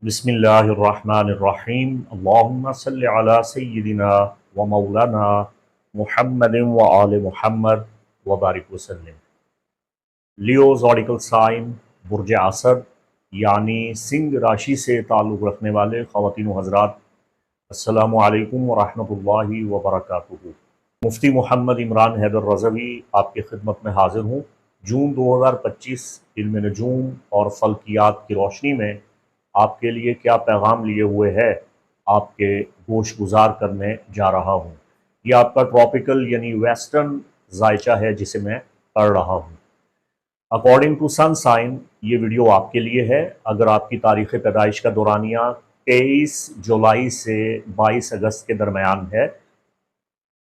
बिस्मिल्लाहिर्रहमानिर्रहीम। अल्लाहुम्मा सल्लि अला सय्यिदिना व मौलाना मुहम्मदिन व आले मुहम्मद व बारिक वसल्लम। लियो ज़ोडिकल साइन बुर्ज असद यानी सिंह राशि से ताल्लुक़ रखने वाले ख़वातीन व हज़रात, अस्सलामु अलैकुम व रहमतुल्लाहि व बरकातुहू। मुफ्ती मोहम्मद इमरान हैदर रज़वी आपकी खिदमत में हाज़िर हूँ। जून 2025 इल्म नजूम और फ़ल्कियात की रोशनी में आपके लिए क्या पैगाम लिए हुए है आपके गोश गुजार करने जा रहा हूँ। ये आपका ट्रॉपिकल यानी वेस्टर्न जायचा है जिसे मैं पढ़ रहा हूँ। अकॉर्डिंग टू सन साइन ये वीडियो आपके लिए है। अगर आपकी तारीख़ पैदाइश का दौरानिया 23 जुलाई से 22 अगस्त के दरमियान है,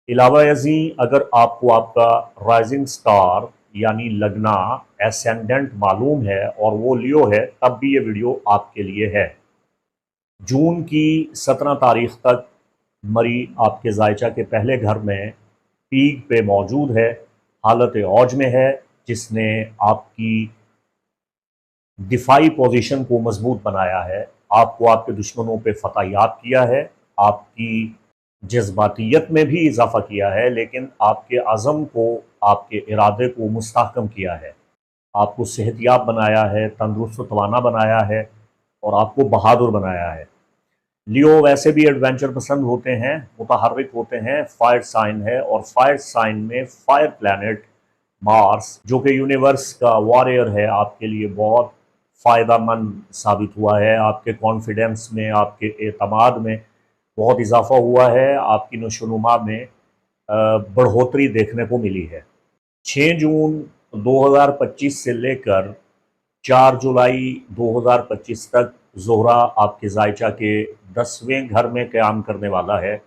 इलावा यज़ी अगर आपको आपका राइजिंग स्टार यानी लगना एसेंडेंट मालूम है और वो लियो है, तब भी ये वीडियो आपके लिए है। जून की 17 तारीख तक मरी आपके जायचा के पहले घर में पीक पे मौजूद है, हालत औज में है, जिसने आपकी दिफाई पोजीशन को मजबूत बनाया है, आपको आपके दुश्मनों पे फतह याद किया है, आपकी जज्बातियत में भी इजाफा किया है, लेकिन आपके अज़म को, आपके इरादे को मुस्तहकम किया है, आपको सेहतियाब बनाया है, तंदुरुस्त तवाना बनाया है और आपको बहादुर बनाया है। लियो वैसे भी एडवेंचर पसंद होते हैं, मुतहर्रिक होते हैं, फायर साइन है और फायर साइन में फायर प्लैनेट मार्स जो कि यूनिवर्स का वॉरियर है, आपके लिए बहुत फ़ायदा मंद साबित हुआ है। आपके कॉन्फिडेंस में, आपके एतमाद में बहुत इजाफा हुआ है, आपकी नशोनुमा में बढ़ोतरी देखने को मिली है। 6 जून 2025 से लेकर 4 जुलाई 2025 तक ज़ोहरा आपके जायचा के 10वें घर में क़याम करने वाला है।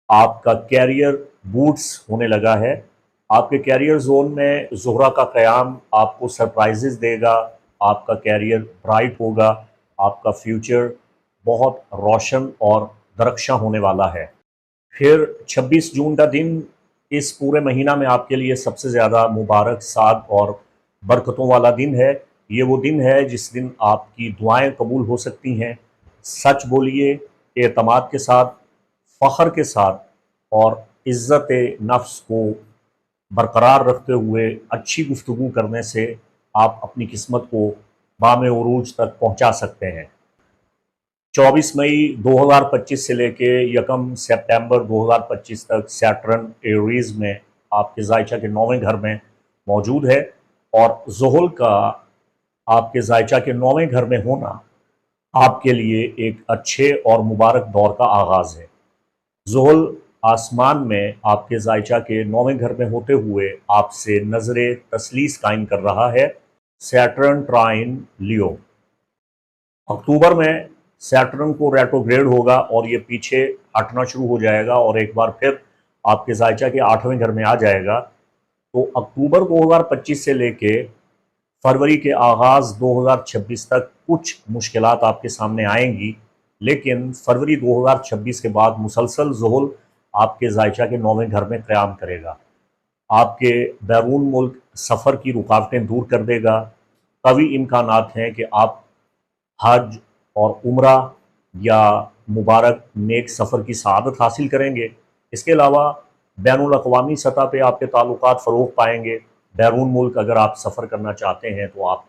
आपका कैरियर बूट्स होने लगा है। आपके कैरियर जोन में ज़ोहरा का क़याम आपको सरप्राइजेज़ देगा, आपका कैरियर ब्राइट होगा, आपका फ्यूचर बहुत रोशन और दरख्शां होने वाला है। फिर 26 जून का दिन इस पूरे महीना में आपके लिए सबसे ज़्यादा मुबारक, साद और बरकतों वाला दिन है। ये वो दिन है जिस दिन आपकी दुआएं कबूल हो सकती हैं। सच बोलिए, एतमाद के साथ, फ़ख्र के साथ और इज़्ज़त नफ्स को बरकरार रखते हुए अच्छी गुफ्तगू करने से आप अपनी किस्मत को बामे उरूज तक पहुँचा सकते हैं। 24 मई 2025 से लेके 1 सितंबर 2025 तक सैटर्न एरीज में आपके जायचा के 9वें घर में मौजूद है और ज़ुहल का आपके जायचा के 9वें घर में होना आपके लिए एक अच्छे और मुबारक दौर का आगाज़ है। ज़ुहल आसमान में आपके जायचा के 9वें घर में होते हुए आपसे नज़र तसलीस कायम कर रहा है। सैटर्न ट्राइन लियो अक्टूबर में सैटर्न को रेट्रोग्रेड होगा और ये पीछे हटना शुरू हो जाएगा और एक बार फिर आपके जायचा के 8वें घर में आ जाएगा। तो अक्टूबर 2025 से लेके फरवरी के आगाज़ 2026 तक कुछ मुश्किलात आपके सामने आएंगी, लेकिन फरवरी 2026 के बाद मुसलसल ज़ुहल आपके जायचा के 9वें घर में क़याम करेगा। आपके बैरून मुल्क सफ़र की रुकावटें दूर कर देगा। कवी इम्कानात हैं कि आप हज और उम्रा या मुबारक नेक सफ़र की सआदत हासिल करेंगे। इसके अलावा बैनुल अक़वामी सतह पे आपके ताल्लुकात फ़रोग़ पाएंगे। बैरून मुल्क अगर आप सफ़र करना चाहते हैं तो आप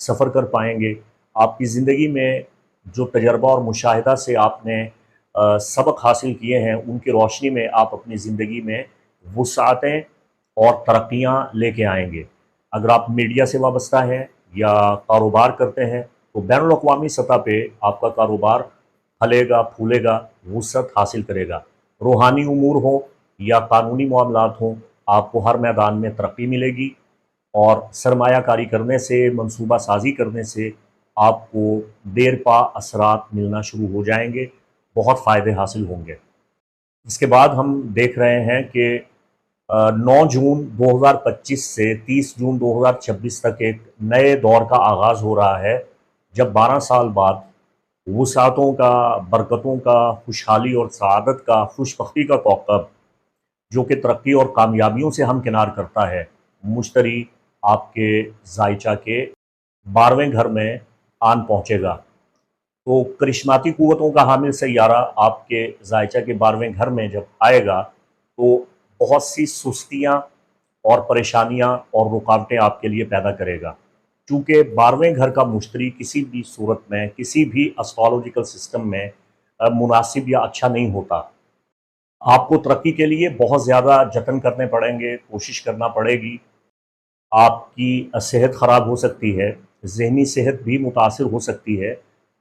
सफ़र कर पाएंगे। आपकी ज़िंदगी में जो तजर्बा और मुशाहिदा से आपने सबक हासिल किए हैं, उनकी रोशनी में आप अपनी ज़िंदगी में वुसअतें और तरक्कियाँ लेके आएंगे। अगर आप मीडिया से वाबस्ता हैं या कारोबार करते हैं तो बैनुल अक़वामी सतह पे आपका कारोबार फलेगा, फूलेगा, वुसअत हासिल करेगा। रूहानी उमूर हो या कानूनी मामलात हों, आपको हर मैदान में तरक्की मिलेगी और सरमायाकारी करने से, मंसूबा साजी करने से आपको देर पा असरात मिलना शुरू हो जाएंगे, बहुत फ़ायदे हासिल होंगे। इसके बाद हम देख रहे हैं कि 9 जून 2025 से 30 जून 2026 तक एक नए दौर का आगाज़ हो रहा है, जब 12 साल बाद वुसातों का, बरकतों का, खुशहाली और सआदत का, खुशबख्ती का कौकब जो कि तरक्की और कामयाबियों से हमकिनार करता है, मुश्तरी आपके जायचा के 12वें घर में आन पहुँचेगा। तो करिश्माती क़ुव्वतों का हामिल सैयारा आपके ज़ायचा के 12वें घर में जब आएगा तो बहुत सी सुस्तियाँ और परेशानियाँ और रुकावटें आपके लिए पैदा करेगा। चूँकि 12वें घर का मुश्तरी किसी भी सूरत में, किसी भी एस्ट्रोलॉजिकल सिस्टम में मुनासिब या अच्छा नहीं होता। आपको तरक्की के लिए बहुत ज़्यादा जतन करने पड़ेंगे, कोशिश करना पड़ेगी। आपकी सेहत ख़राब हो सकती है, ज़हनी सेहत भी मुतासिर हो सकती है।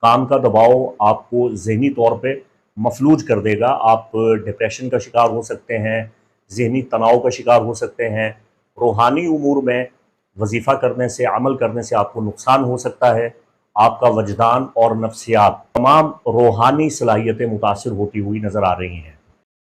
काम का दबाव आपको ज़हनी तौर पे मफलूज कर देगा। आप डिप्रेशन का शिकार हो सकते हैं, ज़हनी तनाव का शिकार हो सकते हैं। रूहानी उमूर में वजीफ़ा करने से, अमल करने से आपको नुकसान हो सकता है। आपका वजदान और नफ्सियात, तमाम रूहानी सलाहियतें मुतासिर होती हुई नज़र आ रही हैं।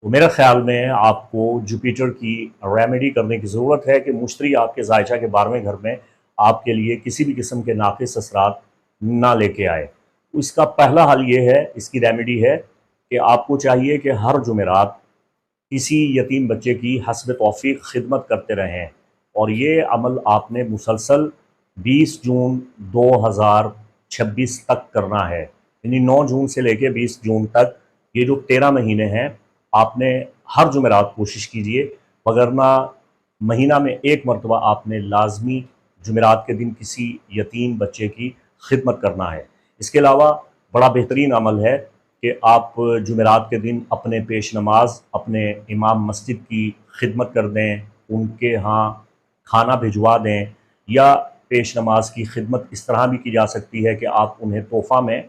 तो मेरे ख़्याल में आपको जुपिटर की रेमेडी करने की ज़रूरत है कि मुश्तरी आपके ज़ायचा के 12वें घर में आपके लिए किसी भी किस्म के नाक़िस असरात ना लेके आए। तो इसका पहला हल ये है, इसकी रेमेडी है कि आपको चाहिए कि हर जुमेरात किसी यतीम बच्चे की हस्ब तौफ़ीक़ खिदमत करते रहें, और ये अमल आपने मुसलसल 20 जून 2026 तक करना है। यानी 9 जून से लेकर 20 जून तक, ये जो 13 महीने हैं, आपने हर जुमेरात कोशिश कीजिए, वगरना महीना में एक मरतबा आपने लाजमी जुमेरात के दिन किसी यतीम बच्चे की खिदमत करना है। इसके अलावा बड़ा बेहतरीन अमल है कि आप जुमेरात के दिन अपने पेश नमाज अपने इमाम मस्जिद की खिदमत कर दें, उनके यहाँ खाना भिजवा दें, या पेश नमाज की खिदमत इस तरह भी की जा सकती है कि आप उन्हें तोहफ़ा में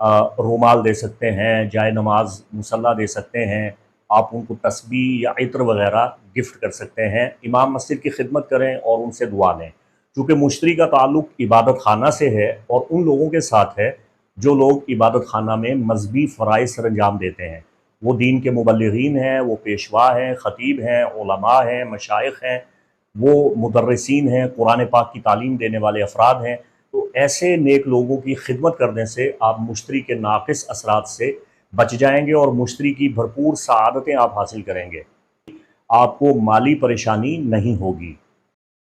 रुमाल दे सकते हैं, जाए नमाज मुसल्ला दे सकते हैं, आप उनको तस्बीह या इत्र वग़ैरह गिफ्ट कर सकते हैं। इमाम मस्जिद की खिदमत करें और उनसे दुआ लें। चूँकि मुश्तरी का ताल्लुक़ इबादत खाना से है और उन लोगों के साथ है जो लोग इबादत खाना में मज़हबी फ़राइज़ सर अंजाम देते हैं। वो दीन के मुबल्लिगीन हैं, वो पेशवा हैं, ख़तीब हैं, उलमा हैं, मशाइख़ हैं, वो मुदर्रिसीन हैं, कुरान पाक की तालीम देने वाले अफराद हैं। तो ऐसे नेक लोगों की खिदमत करने से आप मुश्तरी के नाक़िस असरात से बच जाएंगे और मुश्तरी की भरपूर सआदतें आप हासिल करेंगे। आपको माली परेशानी नहीं होगी।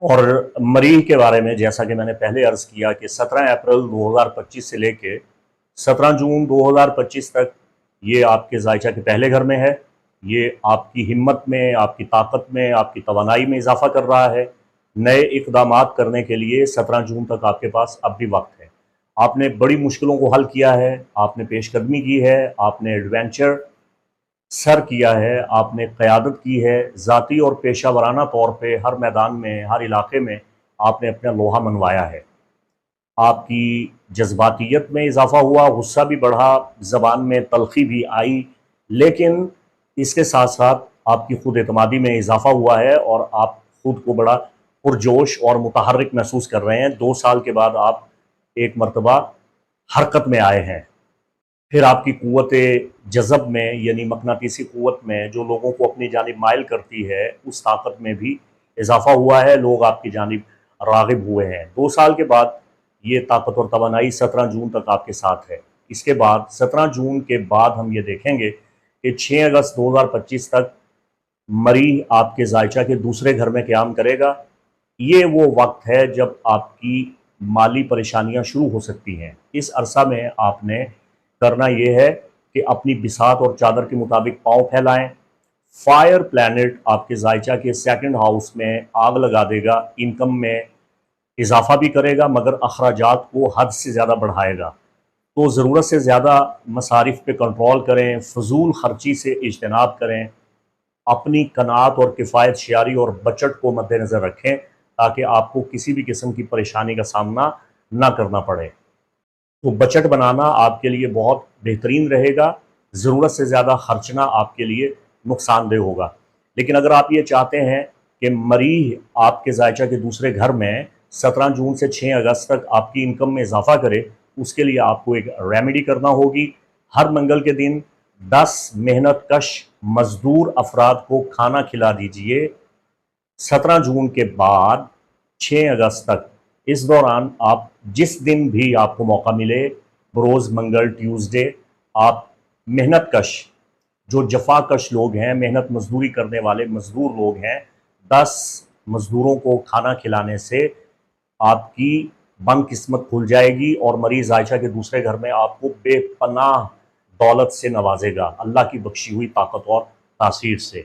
और मरीख़ के बारे में जैसा कि मैंने पहले अर्ज़ किया कि 17 अप्रैल 2025 से लेके 17 जून 2025 तक ये आपके ज़ायचा के पहले घर में है। ये आपकी हिम्मत में, आपकी ताकत में, आपकी तवानाई में इजाफ़ा कर रहा है। नए इक़दामात करने के लिए 17 जून तक आपके पास अब भी वक्त है। आपने बड़ी मुश्किलों को हल किया है, आपने पेशकदमी की है, आपने एडवेंचर सर किया है, आपने क़यादत की है, ज़ाती और पेशा वराना तौर पे हर मैदान में, हर इलाके में आपने अपना लोहा मनवाया है। आपकी जज़्बातियत में इज़ाफ़ा हुआ, गुस्सा भी बढ़ा, ज़बान में तल्ख़ी भी आई, लेकिन इसके साथ-साथ आपकी खुद एतमादी में इज़ाफ़ा हुआ है और आप खुद को बड़ा पुरजोश और मुतहर्रिक महसूस कर रहे हैं। 2 साल के बाद आप एक मरतबा हरकत में आए हैं। फिर आपकी क़ुव्वते जज़ब में, यानी मक़नातीसी क़ुव्वत में, जो लोगों को अपनी जानिब माइल करती है, उस ताकत में भी इज़ाफ़ा हुआ है। लोग आपकी जानिब राग़िब हुए हैं। 2 साल के बाद ये ताकत और तवानाई 17 जून तक आपके साथ है। इसके बाद 17 जून के बाद हम ये देखेंगे कि 6 अगस्त 2025 तक मरीख़ आपके ज़ायचा के दूसरे घर में क़याम करेगा। ये वो वक्त है जब आपकी माली परेशानियाँ शुरू हो सकती हैं। इस अरसा में आपने करना ये है कि अपनी बिसात और चादर के मुताबिक पाँव फैलाएँ। फायर प्लैनेट आपके ज़ायचा के 2nd हाउस में आग लगा देगा, इनकम में इज़ाफ़ा भी करेगा मगर अखराजात को हद से ज़्यादा बढ़ाएगा। तो ज़रूरत से ज़्यादा मसारिफ़ पे कंट्रोल करें, फ़ज़ूल ख़र्ची से इज्तनाब करें, अपनी कनात और किफ़ायत शियारी और बचत को मद्देनज़र रखें ताकि आपको किसी भी किस्म की परेशानी का सामना ना करना पड़े। तो बजट बनाना आपके लिए बहुत बेहतरीन रहेगा। ज़रूरत से ज़्यादा खर्चना आपके लिए नुकसानदेह होगा। लेकिन अगर आप ये चाहते हैं कि मरीह आपके ज़ायचा के दूसरे घर में 17 जून से 6 अगस्त तक आपकी इनकम में इजाफ़ा करे, उसके लिए आपको एक रेमेडी करना होगी। हर मंगल के दिन 10 मेहनत कश मज़दूर अफराद को खाना खिला दीजिए 17 जून के बाद 6 अगस्त तक। इस दौरान आप जिस दिन भी आपको मौका मिले, रोज़ मंगल, ट्यूसडे, आप मेहनत कश, जो जफाकश लोग हैं, मेहनत मजदूरी करने वाले मजदूर लोग हैं, 10 मजदूरों को खाना खिलाने से आपकी किस्मत खुल जाएगी और मरीज़ आयशा के दूसरे घर में आपको बेपनाह दौलत से नवाजेगा, अल्लाह की बख्शी हुई ताकत और तासीर से।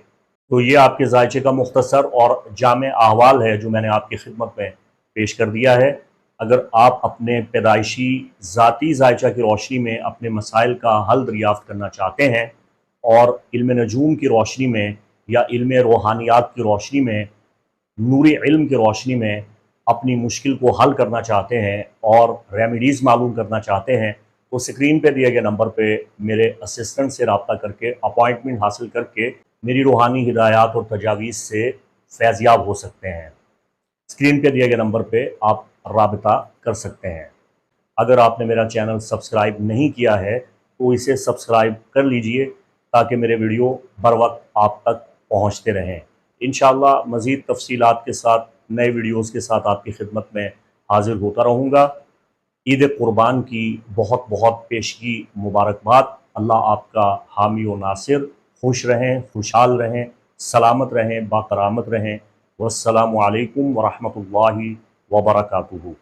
तो ये आपके जायचे का मुख्तसर और जामे अहवाल है जो मैंने आपकी खिदमत में पेश कर दिया है। अगर आप अपने पैदाइशी ज़ाती जायचा की रोशनी में अपने मसाइल का हल दरियाफ़्त करना चाहते हैं और इल्म नजूम की रोशनी में या इल्म रूहानियात की रोशनी में, नूरी इल्म की रोशनी में अपनी मुश्किल को हल करना चाहते हैं और रेमेडीज़ मालूम करना चाहते हैं, तो स्क्रीन पे दिए गए नंबर पे मेरे असिस्टेंट से रब्ता करके अपॉइंटमेंट हासिल करके मेरी रूहानी हिदायत और तजावीज़ से फैज़याब हो सकते हैं। स्क्रीन पे दिए गए नंबर पे आप राबिता कर सकते हैं। अगर आपने मेरा चैनल सब्सक्राइब नहीं किया है तो इसे सब्सक्राइब कर लीजिए ताकि मेरे वीडियो बर वक्त आप तक पहुँचते रहें। इंशाअल्लाह मज़ीद तफ़सीलात के साथ नए वीडियोज़ के साथ आपकी खिदमत में हाज़िर होता रहूँगा। ईद कुर्बान की बहुत बहुत पेशगी मुबारकबाद। अल्लाह आपका हामी व नासिर। खुश रहें, खुशहाल रहें, सलामत रहें, बाकरामत रहें। वस्सलामु अलैकुम व रहमतुल्लाहि व बरकातुहू।